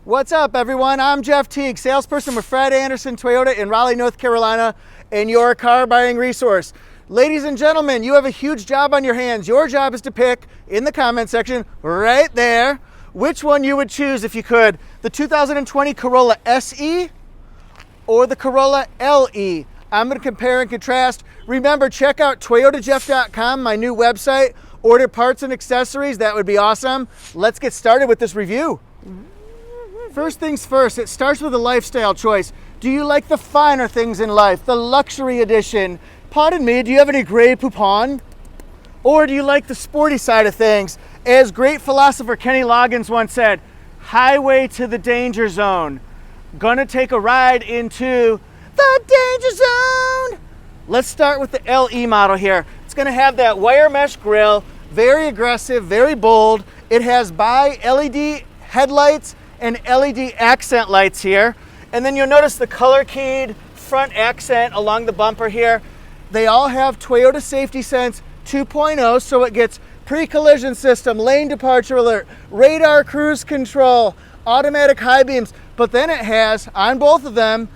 What's up, everyone? I'm Jeff Teague, salesperson with Fred Anderson Toyota in Raleigh, North Carolina, and your car buying resource. Ladies and gentlemen, you have a huge job on your hands. Your job is to pick in the comment section right there which one you would choose if you could. The 2020 Corolla SE or the Corolla LE. I'm going to compare and contrast. Remember, check out toyotajeff.com, my new website. Order parts and accessories. That would be awesome. Let's get started with this review. First things first, it starts with a lifestyle choice. Do you like the finer things in life, the luxury edition? Pardon me, do you have any Grey Poupon? Or do you like the sporty side of things? As great philosopher Kenny Loggins once said, highway to the danger zone. Gonna take a ride into the danger zone. Let's start with the LE model here. It's gonna have that wire mesh grille, very aggressive, very bold. It has bi-LED headlights and LED accent lights here. And then you'll notice the color keyed front accent along the bumper here. They all have Toyota Safety Sense 2.0, so it gets pre-collision system, lane departure alert, radar cruise control, automatic high beams, but then it has, on both of them,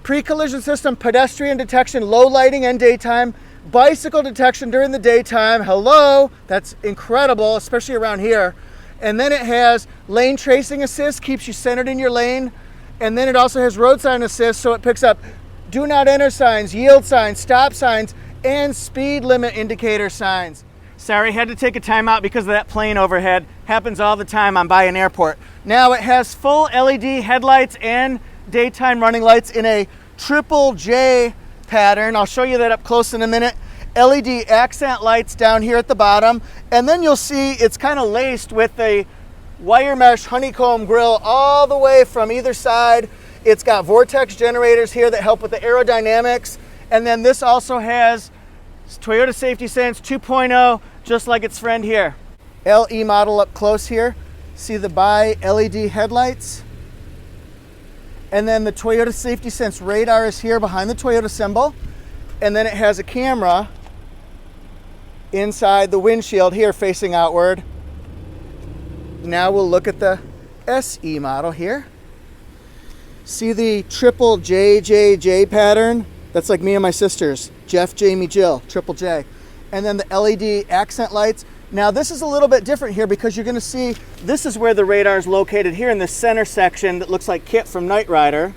pre-collision system, pedestrian detection, low lighting and daytime, bicycle detection during the daytime. Hello, that's incredible, especially around here. And then it has lane tracing assist, keeps you centered in your lane. And then it also has road sign assist, so it picks up do not enter signs, yield signs, stop signs, and speed limit indicator signs. Sorry, had to take a time out because of that plane overhead. Happens all the time I'm by an airport. Now it has full LED headlights and daytime running lights in a triple J pattern. I'll show you that up close in a minute. LED accent lights down here at the bottom, and then you'll see it's kind of laced with a wire mesh honeycomb grille all the way from either side. It's got vortex generators here that help with the aerodynamics, and then this also has Toyota Safety Sense 2.0, just like its friend here. LE model up close here. See the bi-LED headlights, and then the Toyota Safety Sense radar is here behind the Toyota symbol, and then it has a camera inside the windshield here facing outward. Now we'll look at the SE model here. See the triple JJJ pattern? That's like me and my sisters. Jeff, Jamie, Jill, triple J. And then the LED accent lights. Now this is a little bit different here because you're gonna see this is where the radar is located here in the center section that looks like Kit from Knight Rider.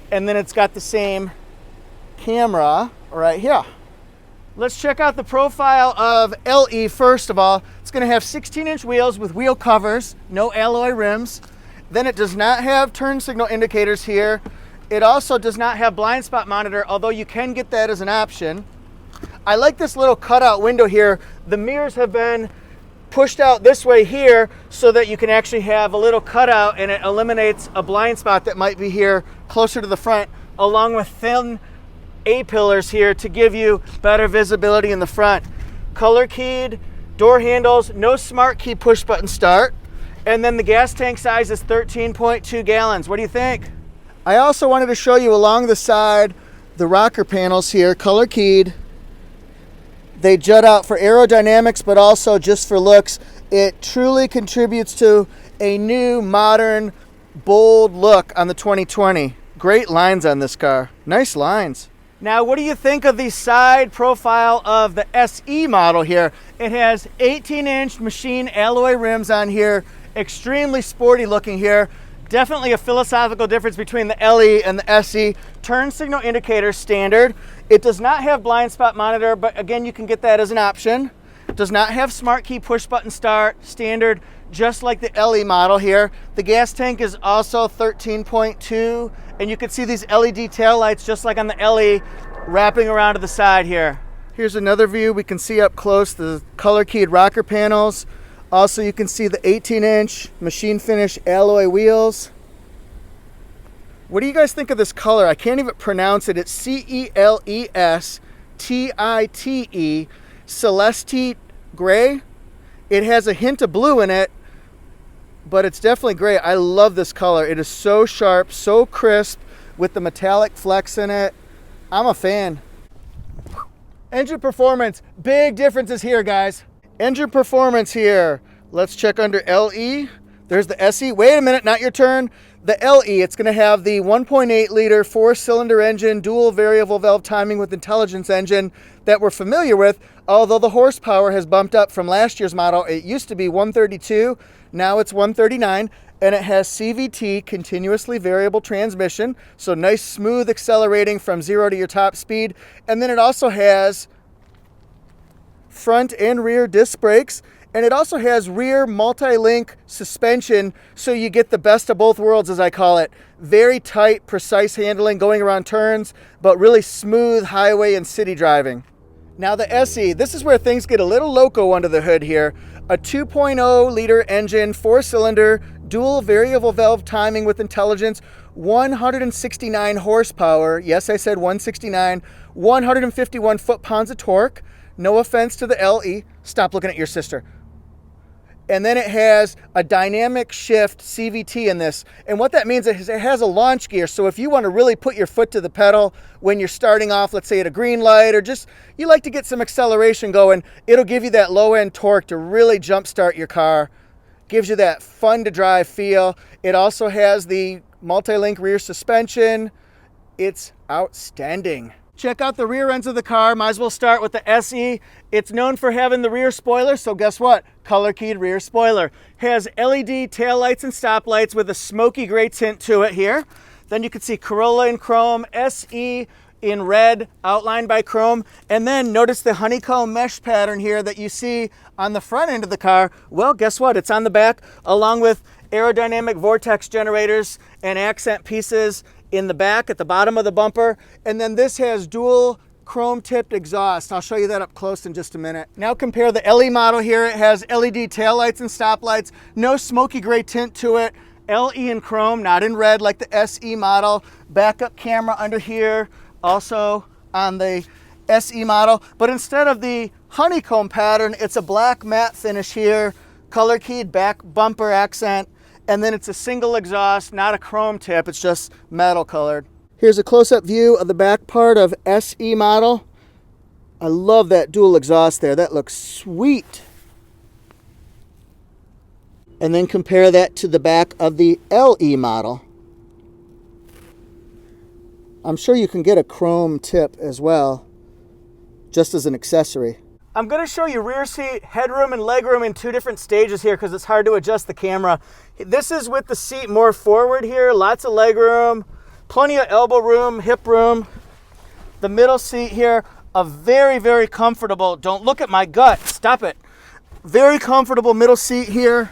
And then it's got the same camera right here. Let's check out the profile of LE first of all. It's going to have 16-inch wheels with wheel covers, no alloy rims. Then it does not have turn signal indicators here. It also does not have blind spot monitor, although you can get that as an option. I like this little cutout window here. The mirrors have been pushed out this way here so that you can actually have a little cutout, and it eliminates a blind spot that might be here closer to the front, along with thin A-pillars here to give you better visibility in the front. Color keyed door handles, no smart key push button start, and then the gas tank size is 13.2 gallons. What do you think? I also wanted to show you along the side the rocker panels here, color keyed. They jut out for aerodynamics, but also just for looks. It truly contributes to a new, modern, bold look on the 2020. Great lines on this car. Nice lines. Now, what do you think of the side profile of the SE model here? It has 18-inch machine alloy rims on here. Extremely sporty looking here. Definitely a philosophical difference between the LE and the SE. Turn signal indicator standard. It does not have blind spot monitor, but again, you can get that as an option. Does not have smart key push button start, standard, just like the LE model here. The gas tank is also 13.2, and you can see these LED tail lights just like on the LE wrapping around to the side here. Here's another view. We can see up close the color keyed rocker panels. Also, you can see the 18-inch machine finish alloy wheels. What do you guys think of this color? I can't even pronounce it. It's C-E-L-E-S-T-I-T-E, Celeste Gray. It has a hint of blue in it, but it's definitely gray. I love this color. It is so sharp, so crisp with the metallic flecks in it. I'm a fan. Engine performance, big differences here, guys. Engine performance here. Let's check under LE. There's the SE. Wait a minute, not your turn. The LE, it's going to have the 1.8 liter 4-cylinder engine, dual variable valve timing with intelligence engine that we're familiar with, although the horsepower has bumped up from last year's model. It used to be 132, now it's 139, and it has CVT, continuously variable transmission, so nice smooth accelerating from 0 to your top speed. And then it also has front and rear disc brakes, and it also has rear multi-link suspension, so you get the best of both worlds, as I call it. Very tight, precise handling going around turns, but really smooth highway and city driving. Now the SE, this is where things get a little loco under the hood here. A 2.0 liter engine, 4-cylinder, dual variable valve timing with intelligence, 169 horsepower. Yes, I said 169, 151 foot-pounds of torque. No offense to the LE. Stop looking at your sister. And then it has a dynamic shift CVT in this. And what that means is it has a launch gear. So if you want to really put your foot to the pedal when you're starting off, let's say at a green light, or just you like to get some acceleration going, it'll give you that low end torque to really jumpstart your car. Gives you that fun to drive feel. It also has the multi-link rear suspension. It's outstanding. Check out the rear ends of the car. Might as well start with the SE. It's known for having the rear spoiler, so guess what? Color keyed rear spoiler. Has LED taillights and stoplights with a smoky gray tint to it here. Then you can see Corolla in chrome, SE in red, outlined by chrome. And then notice the honeycomb mesh pattern here that you see on the front end of the car. Well, guess what? It's on the back, along with aerodynamic vortex generators and accent pieces in the back at the bottom of the bumper. And then this has dual chrome tipped exhaust. I'll show you that up close in just a minute. Now compare the LE model here. It has LED taillights and stoplights, no smoky gray tint to it. LE in chrome, not in red like the SE model. Backup camera under here, also on the SE model. But instead of the honeycomb pattern, it's a black matte finish here, color keyed back bumper accent. And then it's a single exhaust, not a chrome tip, it's just metal colored. Here's a close-up view of the back part of SE model. I love that dual exhaust there, that looks sweet. And then compare that to the back of the LE model. I'm sure you can get a chrome tip as well, just as an accessory. I'm going to show you rear seat, headroom, and legroom in two different stages here because it's hard to adjust the camera. This is with the seat more forward here, lots of legroom, plenty of elbow room, hip room. The middle seat here, a very, very comfortable, don't look at my gut, stop it. Very comfortable middle seat here.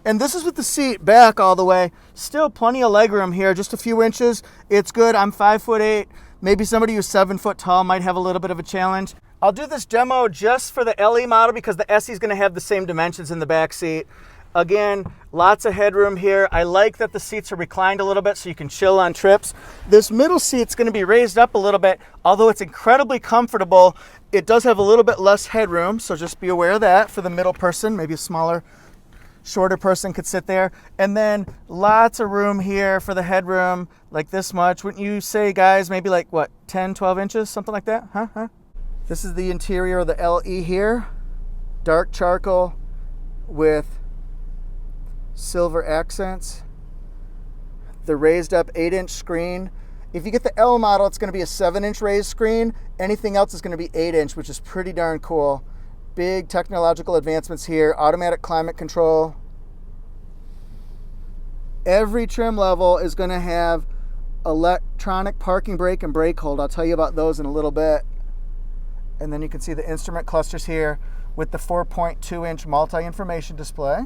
And this is with the seat back all the way. Still plenty of legroom here, just a few inches. It's good. I'm 5'8". Maybe somebody who's 7 foot tall might have a little bit of a challenge. I'll do this demo just for the LE model because the SE is going to have the same dimensions in the back seat. Again, lots of headroom here. I like that the seats are reclined a little bit so you can chill on trips. This middle seat's going to be raised up a little bit. Although it's incredibly comfortable, it does have a little bit less headroom, so just be aware of that for the middle person. Maybe a smaller, shorter person could sit there. And then lots of room here for the headroom, like this much. Wouldn't you say, guys, maybe like, what, 10, 12 inches, something like that? Huh? This is the interior of the LE here. Dark charcoal with silver accents. The raised up 8-inch screen. If you get the L model, it's going to be a 7-inch raised screen. Anything else is going to be 8-inch, which is pretty darn cool. Big technological advancements here. Automatic climate control. Every trim level is going to have electronic parking brake and brake hold. I'll tell you about those in a little bit. And then you can see the instrument clusters here with the 4.2-inch multi-information display.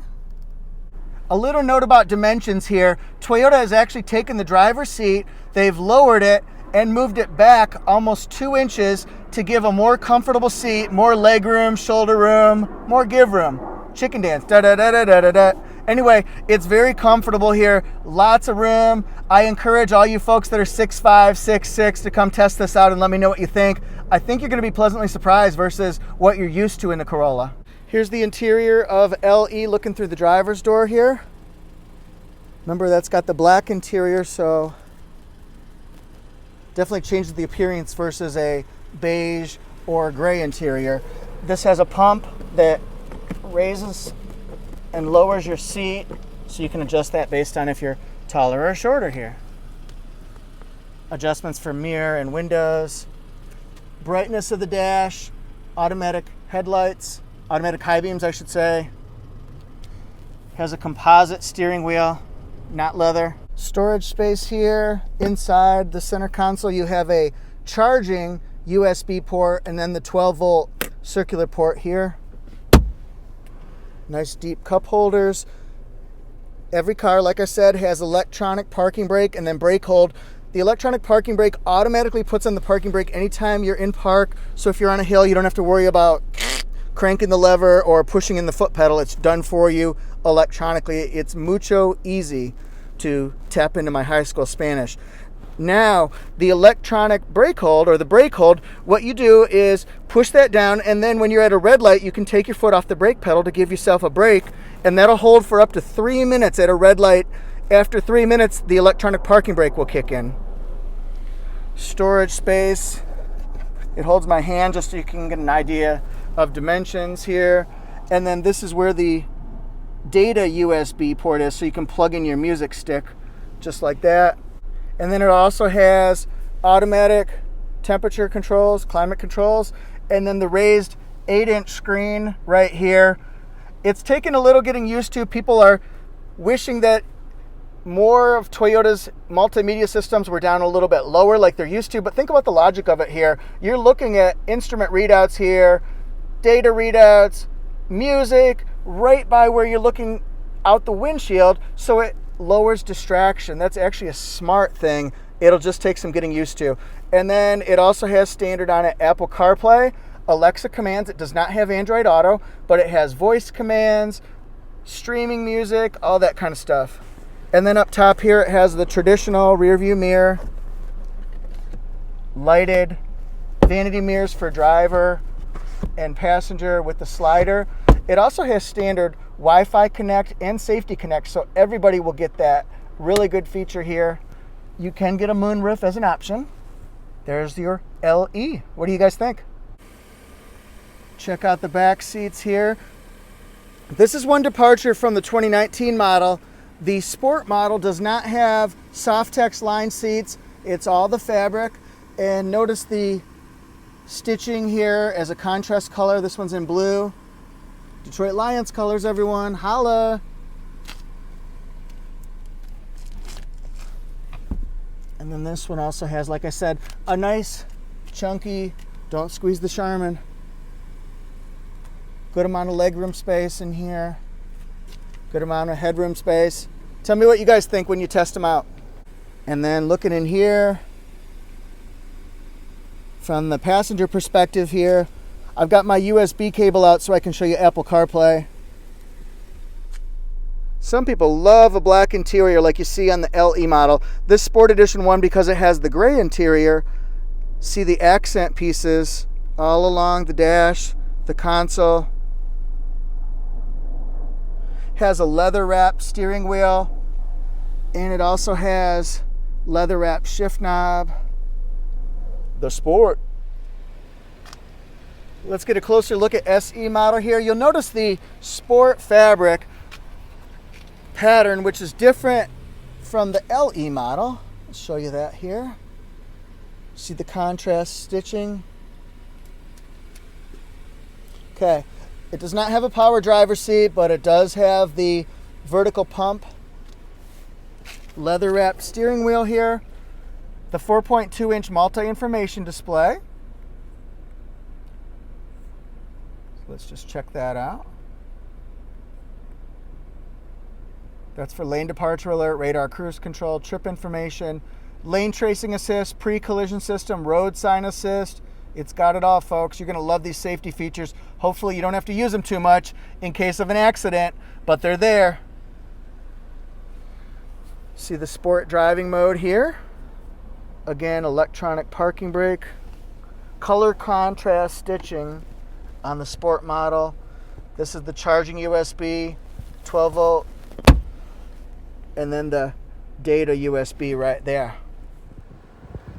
A little note about dimensions here. Toyota has actually taken the driver's seat, they've lowered it and moved it back almost 2 inches to give a more comfortable seat, more leg room, shoulder room, more give room. Chicken dance, da-da-da-da-da-da-da. Anyway, it's very comfortable here, lots of room. I encourage all you folks that are 6'5", 6'6" to come test this out and let me know what you think. I think you're going to be pleasantly surprised versus what you're used to in the Corolla. Here's the interior of LE looking through the driver's door here. Remember, that's got the black interior, so definitely changes the appearance versus a beige or gray interior. This has a pump that raises and lowers your seat So you can adjust that based on if you're taller or shorter here. Adjustments for mirror and windows. Brightness of the dash. Automatic headlights. Automatic high beams, I should say. Has a composite steering wheel, not leather. Storage space here. Inside the center console, you have a charging USB port and then the 12-volt circular port here. Nice deep cup holders. Every car, like I said, has electronic parking brake and then brake hold. The electronic parking brake automatically puts on the parking brake anytime you're in park. So if you're on a hill, you don't have to worry about cranking the lever or pushing in the foot pedal. It's done for you electronically. It's mucho easy to tap into my high school Spanish. Now, the electronic brake hold or the brake hold, what you do is push that down, and then when you're at a red light, you can take your foot off the brake pedal to give yourself a brake, and that'll hold for up to 3 minutes at a red light. After 3 minutes, the electronic parking brake will kick in. Storage space. It holds my hand just so you can get an idea of dimensions here. And then this is where the data USB port is, so you can plug in your music stick just like that. And then it also has automatic temperature controls, climate controls, and then the raised 8-inch screen right here. It's taken a little getting used to. People are wishing that more of Toyota's multimedia systems were down a little bit lower like they're used to, but think about the logic of it here. You're looking at instrument readouts here, data readouts, music, right by where you're looking out the windshield, so it lowers distraction. That's actually a smart thing. It'll just take some getting used to. And then it also has standard on it Apple CarPlay, Alexa commands. It does not have Android Auto, but it has voice commands, streaming music, all that kind of stuff. And then up top here, it has the traditional rear view mirror, lighted vanity mirrors for driver and passenger with the slider. It also has standard Wi-Fi Connect and Safety Connect, so everybody will get that really good feature here. You can get a moonroof as an option. There's your LE. What do you guys think? Check out the back seats here. This is one departure from the 2019 model. The Sport model does not have Softex line seats. It's all the fabric. And notice the stitching here as a contrast color. This one's in blue. Detroit Lions colors, everyone. Holla! And then this one also has, like I said, a nice, chunky, don't squeeze the Charmin. Good amount of legroom space in here. Good amount of headroom space. Tell me what you guys think when you test them out. And then looking in here, from the passenger perspective here, I've got my USB cable out so I can show you Apple CarPlay. Some people love a black interior like you see on the LE model. This Sport Edition one, because it has the gray interior, see the accent pieces all along the dash, the console. Has a leather wrap steering wheel, and it also has leather wrap shift knob. The Sport. Let's get a closer look at SE model here. You'll notice the Sport fabric pattern, which is different from the LE model. I'll show you that here. See the contrast stitching? Okay. It does not have a power driver seat, but it does have the vertical pump. Leather wrapped steering wheel here. The 4.2-inch multi-information display. Let's just check that out. That's for lane departure alert, radar cruise control, trip information, lane tracing assist, pre-collision system, road sign assist. It's got it all, folks. You're going to love these safety features. Hopefully you don't have to use them too much in case of an accident, but they're there. See the Sport driving mode here. Again, electronic parking brake. Color contrast stitching on the Sport model. This is the charging USB, 12 volt, and then the data USB right there.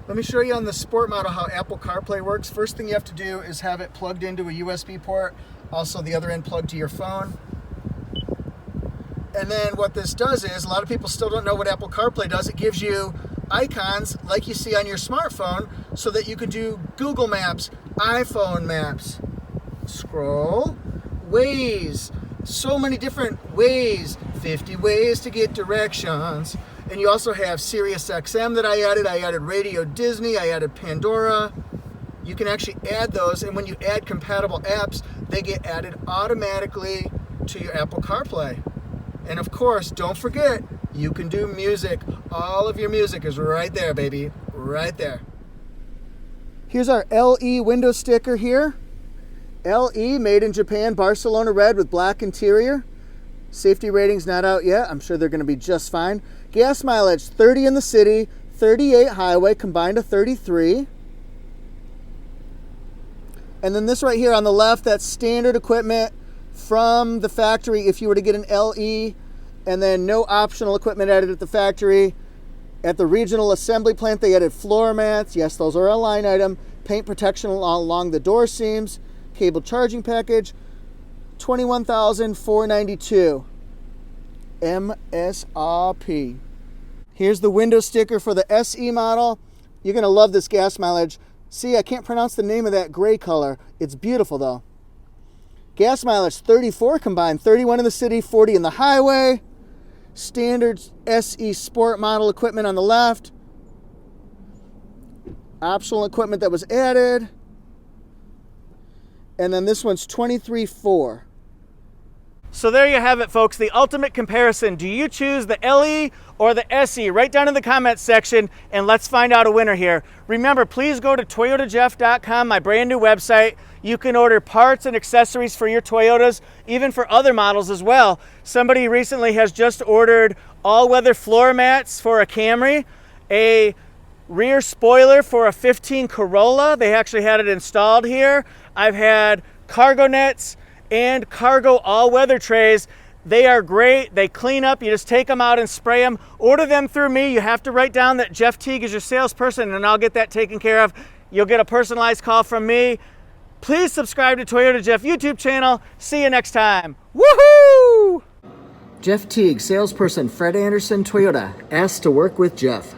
Let me show you on the Sport model how Apple CarPlay works. First thing you have to do is have it plugged into a USB port, also the other end plugged to your phone. And then what this does is, a lot of people still don't know what Apple CarPlay does. It gives you icons like you see on your smartphone so that you can do Google Maps, iPhone Maps, scroll, Waze, so many different ways, 50 ways to get directions. And you also have Sirius XM that I added Radio Disney, I added Pandora. You can actually add those, and when you add compatible apps, they get added automatically to your Apple CarPlay. And of course, don't forget, you can do music. All of your music is right there, baby, right there. Here's our LE window sticker here. LE, made in Japan, Barcelona red with black interior. Safety rating's not out yet. I'm sure they're gonna be just fine. Gas mileage, 30 in the city, 38 highway, combined to 33. And then this right here on the left, that's standard equipment from the factory if you were to get an LE, and then no optional equipment added at the factory. At the regional assembly plant, they added floor mats. Yes, those are a line item. Paint protection along the door seams. Cable charging package, $21,492 MSRP. Here's the window sticker for the SE model. You're gonna love this gas mileage. See, I can't pronounce the name of that gray color. It's beautiful though. Gas mileage, 34 combined, 31 in the city, 40 in the highway. Standard SE Sport model equipment on the left. Optional equipment that was added. And then this one's 23.4. So there you have it, folks, the ultimate comparison. Do you choose the LE or the SE? Write down in the comments section and let's find out a winner here. Remember, please go to toyotajeff.com, my brand new website. You can order parts and accessories for your Toyotas, even for other models as well. Somebody recently has just ordered all-weather floor mats for a Camry, a rear spoiler for a 15 Corolla. They actually had it installed here. I've had cargo nets and cargo all-weather trays. They are great. They clean up. You just take them out and spray them. Order them through me. You have to write down that Jeff Teague is your salesperson, and I'll get that taken care of. You'll get a personalized call from me. Please subscribe to Toyota Jeff YouTube channel. See you next time. Woohoo! Jeff Teague, salesperson, Fred Anderson, Toyota, asked to work with Jeff.